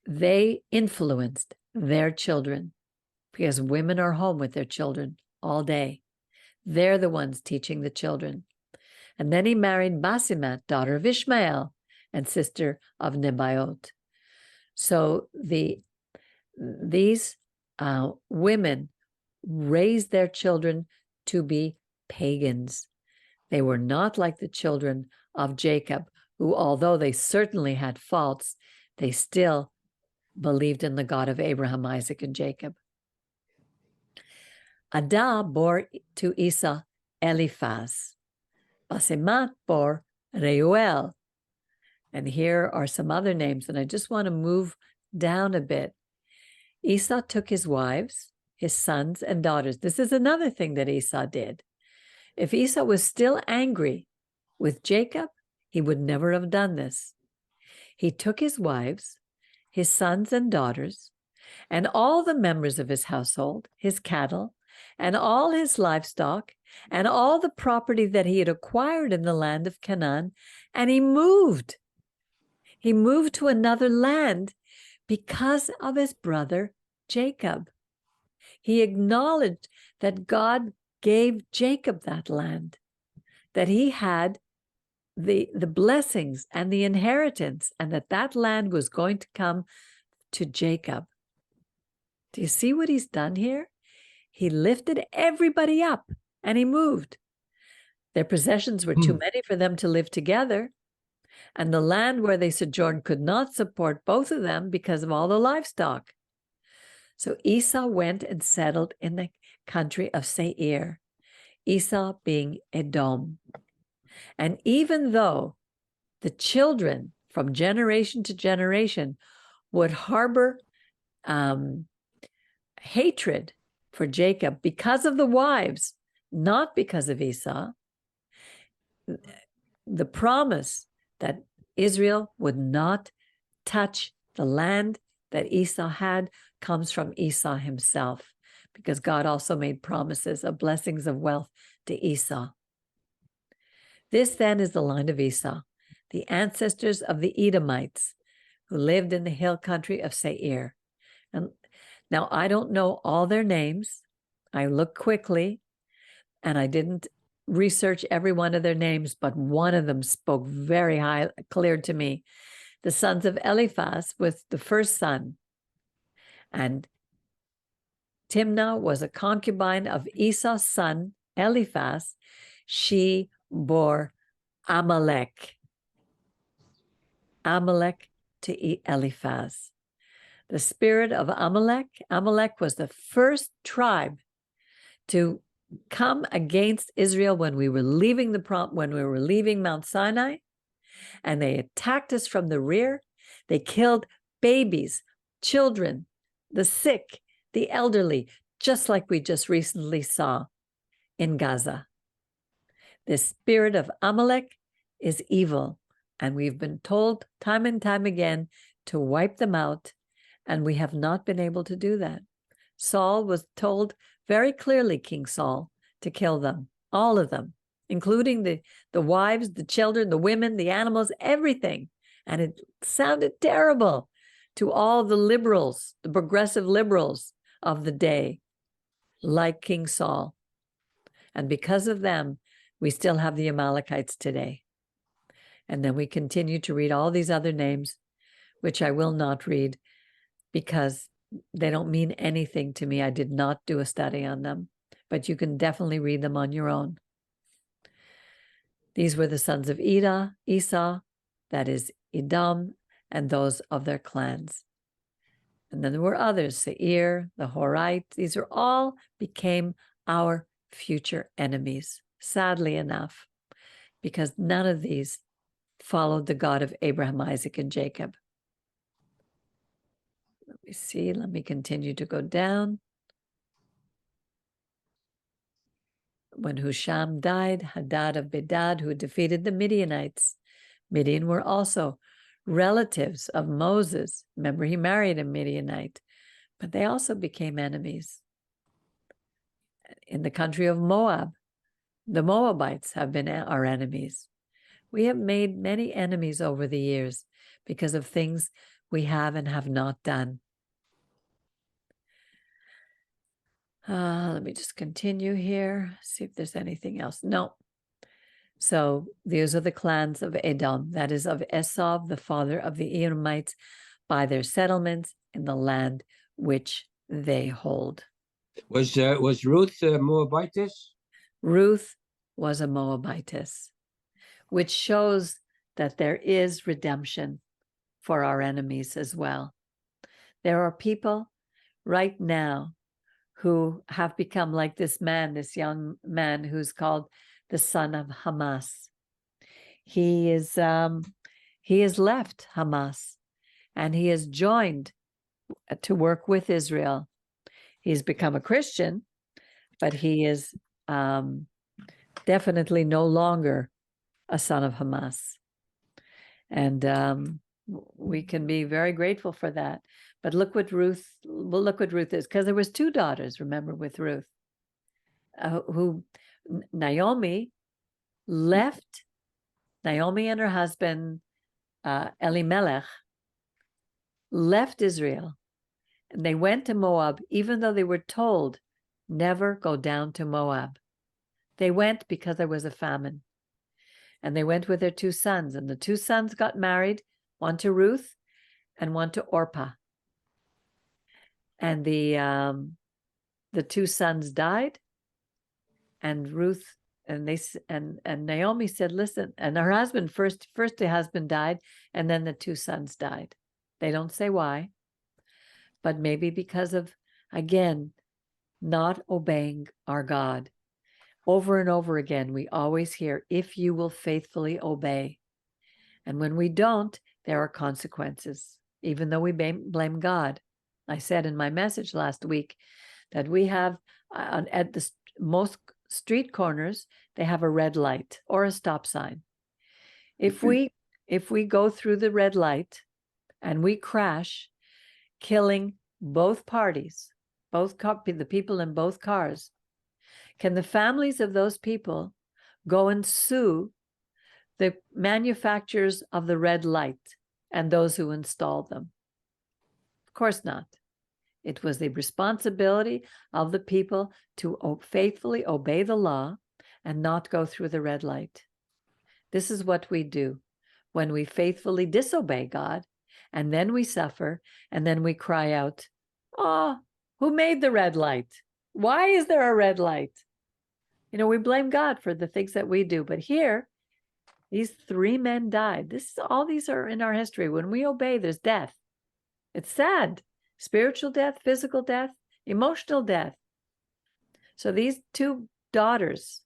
They influenced their children because women are home with their children all day. They're the ones teaching the children. And then he married Basimat, daughter of Ishmael and sister of Nebaioth. So these women raised their children to be pagans. They were not like the children of Jacob, who, although they certainly had faults, they still believed in the God of Abraham, Isaac, and Jacob. Adah bore to Esau Eliphaz. Basimat bore Reuel. And here are some other names, and I just want to move down a bit. Esau took his wives, his sons, and daughters. This is another thing that Esau did. If Esau was still angry with Jacob, he would never have done this. He took his wives, his sons and daughters, and all the members of his household, his cattle, and all his livestock, and all the property that he had acquired in the land of Canaan, and he moved. He moved to another land because of his brother Jacob. He acknowledged that God gave Jacob that land, that he had the blessings and the inheritance, and that land was going to come to Jacob. Do you see what he's done here? He lifted everybody up and he moved. Their possessions were too many for them to live together, and the land where they sojourned could not support both of them because of all the livestock. So Esau went and settled in the country of Seir, Esau being Edom. And even though the children from generation to generation would harbor hatred for Jacob because of the wives, not because of Esau, the promise that Israel would not touch the land that Esau had comes from Esau himself, because God also made promises of blessings of wealth to Esau. This then is the line of Esau, the ancestors of the Edomites who lived in the hill country of Seir. And now I don't know all their names. I looked quickly and I didn't research every one of their names, but one of them spoke very clear to me. The sons of Eliphaz was the first son, and Timnah was a concubine of Esau's son Eliphaz. She bore Amalek to Eliphaz. The spirit of Amalek was the first tribe to come against Israel when we were leaving Mount Sinai, and they attacked us from the rear. They killed babies, children, the sick, the elderly, just like we just recently saw in Gaza. The spirit of Amalek is evil, and we've been told time and time again to wipe them out, and we have not been able to do that. Saul was told very clearly, King Saul, to kill them, all of them, including the wives, the children, the women, the animals, everything. And it sounded terrible to all the liberals, the progressive liberals of the day, like King Saul. And because of them, we still have the Amalekites today. And then we continue to read all these other names, which I will not read because they don't mean anything to me. I did not do a study on them. but you can definitely read them on your own. These were the sons of Esau, that is Edom, and those of their clans. And then there were others, Shear, the Horites. These are all became our future enemies, sadly enough, because none of these followed the God of Abraham, Isaac, and Jacob. Let me see. Let me continue to go down. When Husham died, Hadad of Bedad, who defeated the Midianites. Midian were also relatives of Moses. Remember, he married a Midianite, but they also became enemies. In the country of Moab, the Moabites have been our enemies. We have made many enemies over the years because of things we have and have not done. Let me just continue here, see if there's anything else. No. So these are the clans of Edom, that is of Esau, the father of the Edomites, by their settlements in the land which they hold. Was Ruth Moabitess? Ruth was a Moabitess, which shows that there is redemption for our enemies as well. There are people right now who have become like this man, this young man who's called the son of Hamas. He has left Hamas and he has joined to work with Israel. He's become a Christian, but he is definitely no longer a son of Hamas. And we can be very grateful for that. But look what Ruth is, because there was two daughters, remember, with Ruth, who Naomi left. Naomi and her husband, Elimelech, left Israel, and they went to Moab, even though they were told, never go down to Moab. They went because there was a famine. And they went with their two sons, and the two sons got married, one to Ruth and one to Orpah. And the two sons died, and Ruth and Naomi said, "Listen." And her husband first the husband died, and then the two sons died. They don't say why, but maybe because of, again, not obeying our God. Over and over again, we always hear, "If you will faithfully obey," and when we don't, there are consequences. Even though we blame God. I said in my message last week that we have at the most street corners, they have a red light or a stop sign. If we go through the red light and we crash, killing both parties, the people in both cars, can the families of those people go and sue the manufacturers of the red light and those who installed them? Of course not. It was the responsibility of the people to faithfully obey the law and not go through the red light. This is what we do when we faithfully disobey God, and then we suffer, and then we cry out, "Oh, who made the red light? Why is there a red light?" We blame God for the things that we do. But here, these three men died. All these are in our history. When we obey, there's death. It's sad. Spiritual death, physical death, emotional death. So these two daughters,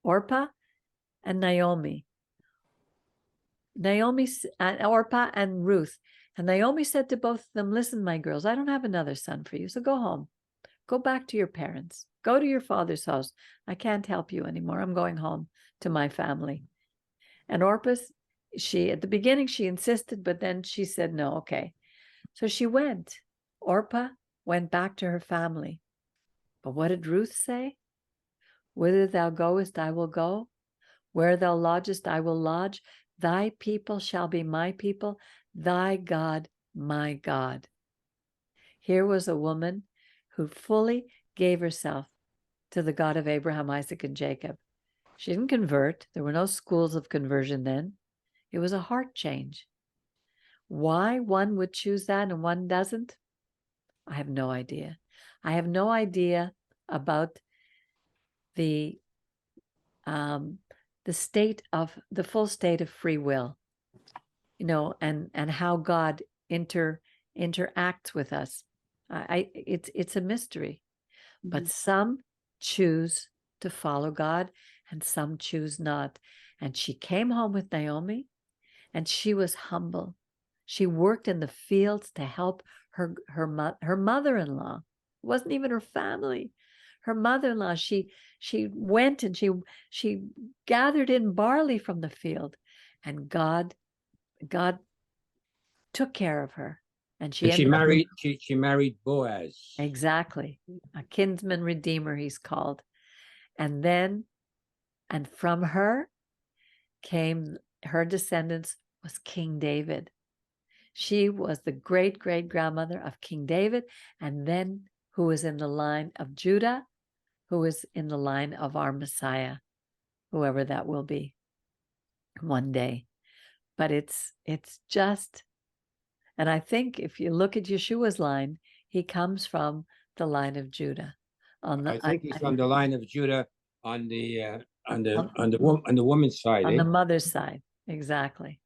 Orpah and Naomi, Orpah and Ruth, and Naomi said to both of them, "Listen, my girls, I don't have another son for you, so go home. Go back to your parents. Go to your father's house. I can't help you anymore. I'm going home to my family." And Orpah, at the beginning, she insisted, but then she said, "No, okay." So she went. Orpah went back to her family. But what did Ruth say? "Whither thou goest, I will go. Where thou lodgest, I will lodge. Thy people shall be my people. Thy God, my God." Here was a woman who fully gave herself to the God of Abraham, Isaac, and Jacob. She didn't convert. There were no schools of conversion then. It was a heart change. Why one would choose that and one doesn't, I have no idea. I have no idea about the full state of free will, and how God interacts with us. It's a mystery, but some choose to follow God and some choose not. And she came home with Naomi, and she was humble. She worked in the fields to help her mother-in-law. It wasn't even her family. Her mother-in-law, she went and she gathered in barley from the field, and God took care of her. And she married Boaz. Exactly. A kinsman redeemer, he's called. And from her came, her descendants was King David. She was the great-great-grandmother of King David, and then who was in the line of Judah, who is in the line of our Messiah, whoever that will be one day. But it's just, and I think if you look at Yeshua's line, he comes from the line of Judah. I think he's on the line of Judah on the woman's side. On the mother's side, exactly.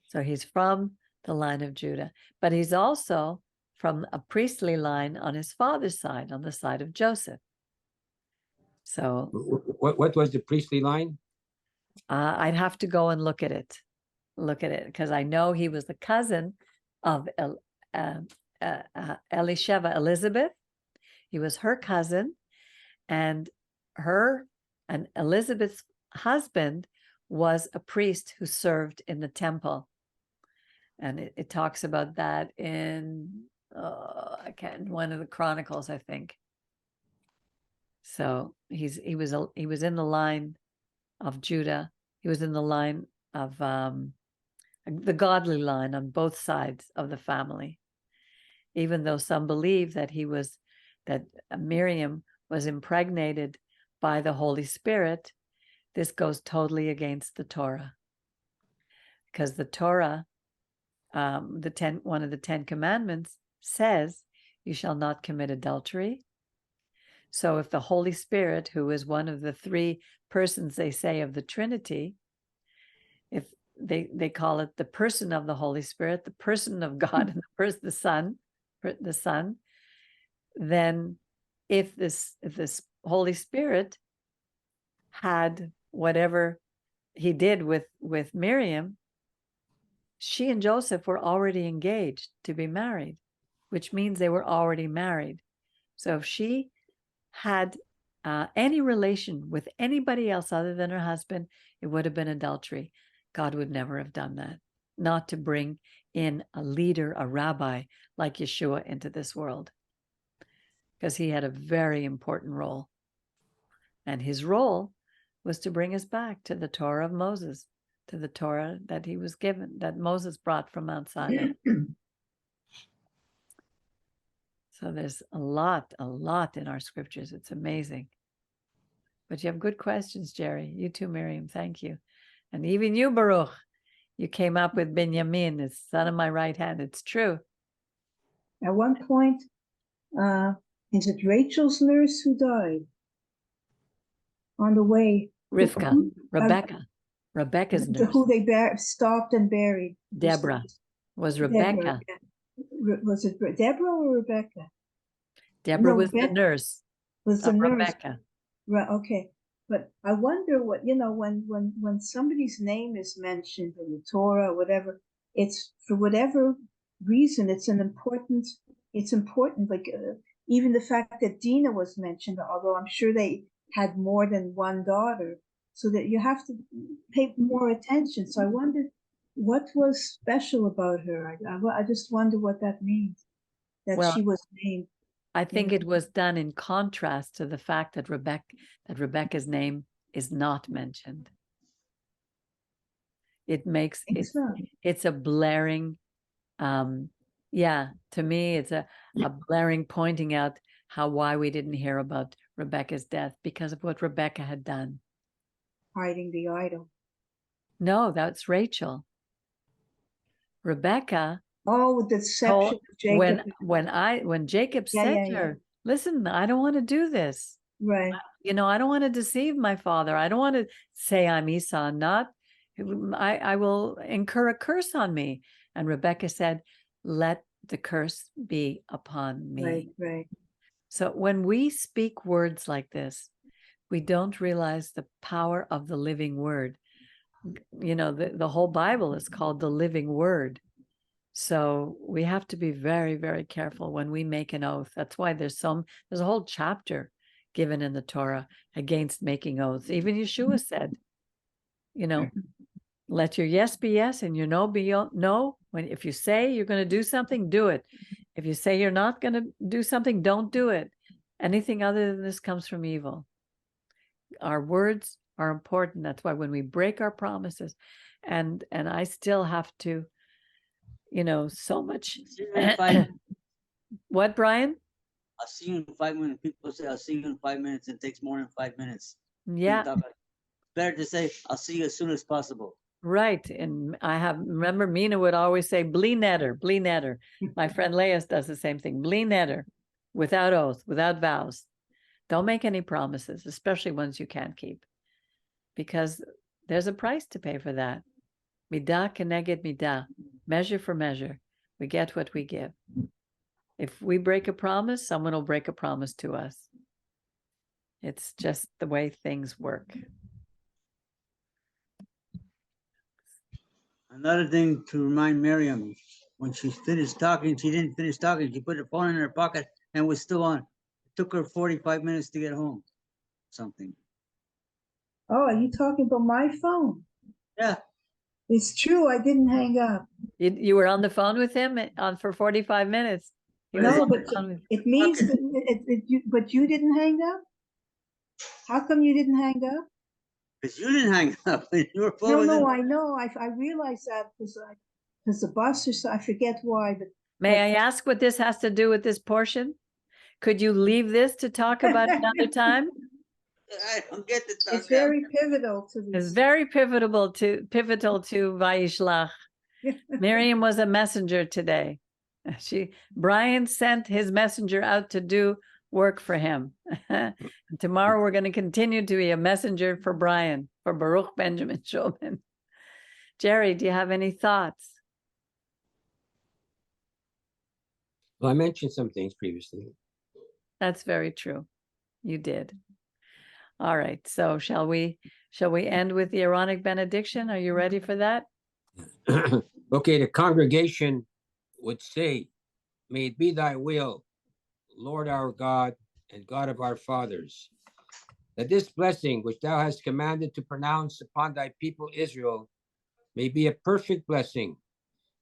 So he's from the line of Judah, but he's also from a priestly line on his father's side, on the side of Joseph. So what was the priestly line? I'd have to go and look at it, because I know he was the cousin of Elisheva, Elizabeth. He was her cousin, and Elizabeth's husband was a priest who served in the temple. And it talks about that in one of the Chronicles, I think. So he was in the line of Judah. He was in the line of the godly line on both sides of the family. Even though some believe that Miriam was impregnated by the Holy Spirit, this goes totally against the Torah. Because the Torah, one of the 10 commandments says, you shall not commit adultery. So if the Holy Spirit, who is one of the 3 persons, they say, of the Trinity, if they call it the person of the Holy Spirit, the person of God, and the Son, then if this Holy Spirit had whatever he did with Miriam, she and Joseph were already engaged to be married, which means they were already married. So if she had any relation with anybody else other than her husband, it would have been adultery. God would never have done that, not to bring in a leader, a rabbi like Yeshua into this world, because he had a very important role. And his role was to bring us back to the Torah of Moses, to the Torah that he was given, that Moses brought from Mount Sinai. So there's a lot in our scriptures. It's amazing. But you have good questions, Jerry. You too, Miriam. Thank you. And even you, Baruch, you came up with Binyamin, the son of my right hand. It's true. At one point, is it Rachel's nurse who died on the way? Rebecca's nurse. Who they stopped and buried. Deborah was Rebecca. Was it Deborah or Rebecca? Deborah was the nurse. Was the nurse Rebecca? Right. Okay. But I wonder what, when somebody's name is mentioned in the Torah or whatever, it's for whatever reason, it's important. Like even the fact that Dinah was mentioned, although I'm sure they had more than one daughter, so that you have to pay more attention. So I wondered what was special about her. I just wonder what that means, that she was named. I think it was done in contrast to the fact that Rebecca's name is not mentioned. It's a blaring, to me, it's a blaring pointing out why we didn't hear about Rebecca's death, because of what Rebecca had done. Hiding the idol. No, that's Rachel. Rebecca. Oh, the deception of Jacob. When Jacob said to her, listen, I don't want to do this. Right. I don't want to deceive my father. I don't want to say I'm Esau. I will incur a curse on me. And Rebecca said, let the curse be upon me. Right. So when we speak words like this, we don't realize the power of the living word. The whole Bible is called the living word. So we have to be very, very careful when we make an oath. That's why there's a whole chapter given in the Torah against making oaths. Even Yeshua said, let your yes be yes and your no be no. If you say you're going to do something, do it. If you say you're not going to do something, don't do it. Anything other than this comes from evil. Our words are important. That's why when we break our promises, and I still have to, so much. What, Brian? I'll see you in 5 minutes. People say I'll see you in 5 minutes. It takes more than 5 minutes. Yeah. Better to say I'll see you as soon as possible. Right. And remember Mina would always say, bli netter. My friend Leas does the same thing. Bli netter, without oath, without vows. Don't make any promises, especially ones you can't keep, because there's a price to pay for that. Midah keneged midah, measure for measure. We get what we give. If we break a promise, someone will break a promise to us. It's just the way things work. Another thing to remind Miriam, when she finished talking, she didn't finish talking. She put her phone in her pocket and was still on. It took her 45 minutes to get home. Something. Oh, are you talking about my phone? Yeah. It's true. I didn't hang up. You were on the phone with him for 45 minutes. No, but it means that but you didn't hang up? How come you didn't hang up? Because you didn't hang up. Your phone No, I know. I realized that because the bus or so, I forget why. But May I ask what this has to do with this portion? Could you leave this to talk about another time? I don't get to talk. It's very pivotal to this. It's very pivotal to Vayishlach. Miriam was a messenger today. Brian sent his messenger out to do work for him. Tomorrow we're going to continue to be a messenger for Brian, for Baruch Benjamin Shulman. Jerry, do you have any thoughts? Well, I mentioned some things previously. That's very true. You did. All right. So shall we end with the Aaronic benediction? Are you ready for that? Okay, the congregation would say, may it be thy will, Lord our God and God of our fathers, that this blessing which thou hast commanded to pronounce upon thy people Israel may be a perfect blessing,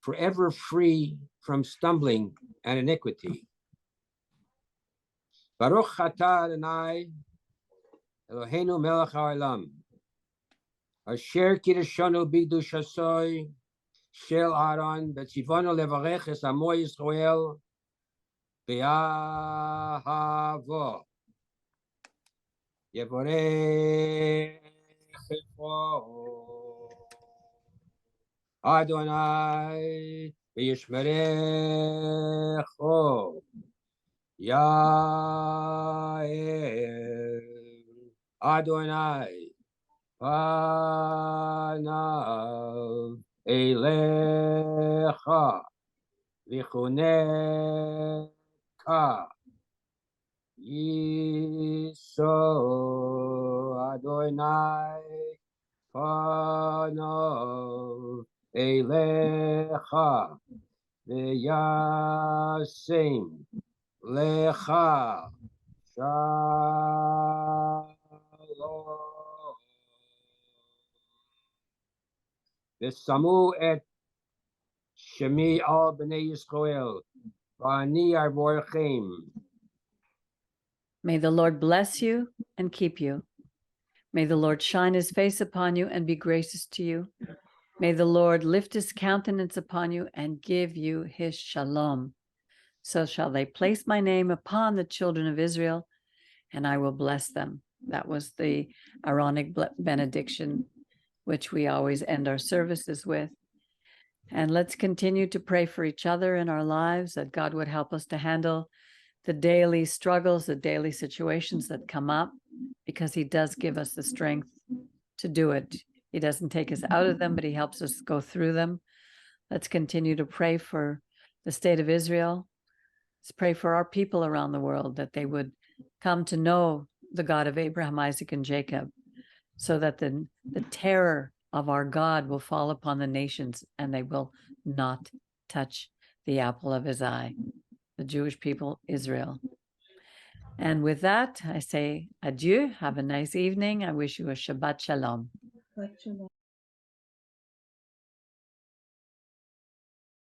forever free from stumbling and iniquity. Baruch atah Adonai Eloheinu melech haolam, asher kiddushanu b'kdushasoi shel Aaron v'tzivanu levarech es amo Yisrael be'ahavo. Yevorechecho Adonai v'yishmerecho. Ya'el Adonai panav elecha v'chuneka Yiso Adonai panav elecha v'yasem lecha shalom v'samu et shemi al b'nei Yisrael v'ani arvorchem. May the Lord bless you and keep you. May the Lord shine his face upon you and be gracious to you. May the Lord lift his countenance upon you and give you his shalom. So shall they place my name upon the children of Israel, and I will bless them. That was the Aaronic benediction, which we always end our services with. And let's continue to pray for each other in our lives, that God would help us to handle the daily struggles, the daily situations that come up. because he does give us the strength to do it. He doesn't take us out of them, but he helps us go through them. Let's continue to pray for the state of Israel. Let's pray for our people around the world, that they would come to know the God of Abraham, Isaac, and Jacob, so that the terror of our God will fall upon the nations and they will not touch the apple of his eye, the Jewish people, Israel. And with that, I say adieu. Have a nice evening. I wish you a Shabbat Shalom. But,